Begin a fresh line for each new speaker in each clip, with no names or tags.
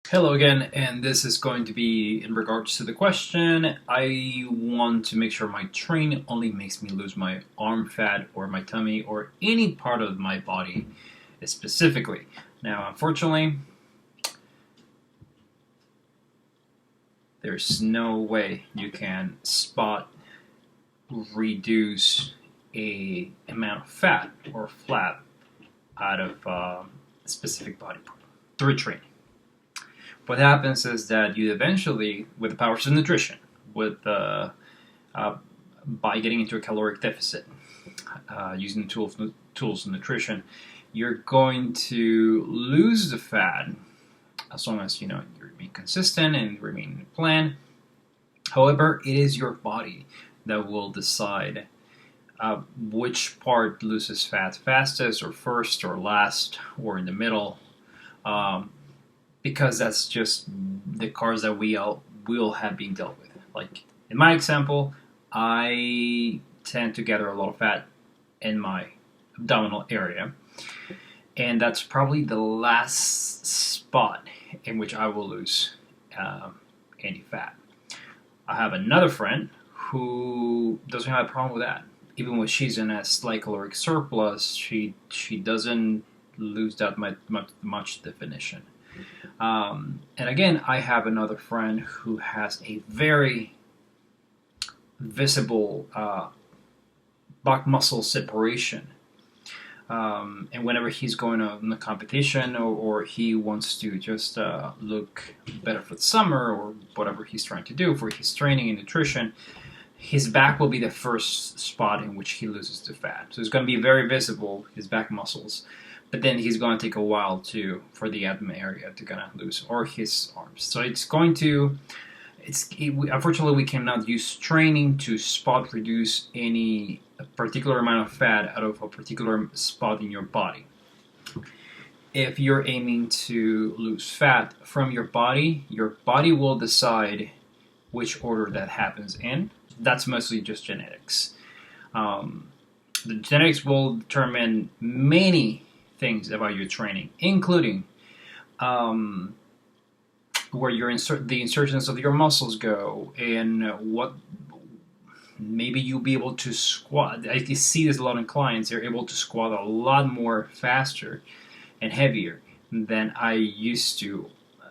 Hello again, and this is going to be in regards to the question. I want to make sure my training only makes me lose my arm fat or my tummy or any part of my body specifically. Now, unfortunately, there's no way you can spot reduce a amount of fat or fat out of a specific body part through training. What happens is that you eventually, with the powers of nutrition, with by getting into a caloric deficit, using the tools of nutrition, you're going to lose the fat as long as you remain consistent and remain in plan. However, it is your body that will decide which part loses fat fastest, or first, or last, or in the middle. Because that's just the cards that we all will have been dealt with. Like in my example, I tend to gather a lot of fat in my abdominal area, and that's probably the last spot in which I will lose any fat. I have another friend who doesn't have a problem with that. Even when she's in a slight caloric surplus, she doesn't lose that much definition. And again, I have another friend who has a very visible back muscle separation. And whenever he's going on a competition, or he wants to just look better for the summer, or whatever he's trying to do for his training and nutrition, his back will be the first spot in which he loses the fat. So it's going to be very visible, his back muscles. But then he's going to take a while for the abdomen area to kind of lose, or his arms. So unfortunately we cannot use training to spot reduce any particular amount of fat out of a particular spot in your body. If you're aiming to lose fat from your body will decide which order that happens in. That's mostly just genetics. The genetics will determine many things about your training, including where the insertions of your muscles go, and what maybe you'll be able to squat. I see this a lot in clients. They're able to squat a lot more faster and heavier than I used to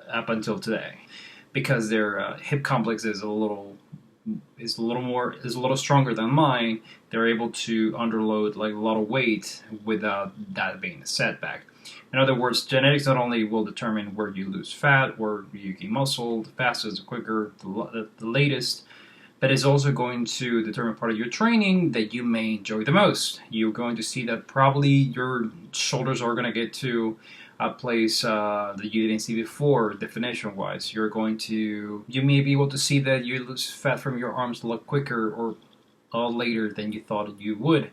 up until today, because their hip complex is a little stronger than mine. They're able to underload like a lot of weight without that being a setback. In other words, genetics not only will determine where you lose fat, where you gain muscle, the fastest, the quicker, the latest, but it's also going to determine part of your training that you may enjoy the most. You're going to see that probably your shoulders are going to get to a place that you didn't see before, definition-wise. You may be able to see that you lose fat from your arms a lot quicker or a lot later than you thought you would.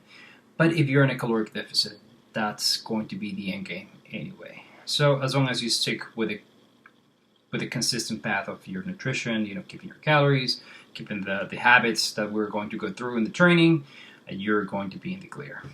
But if you're in a caloric deficit, that's going to be the end game anyway. So as long as you stick with a consistent path of your nutrition, keeping your calories, keeping the habits that we're going to go through in the training, you're going to be in the clear.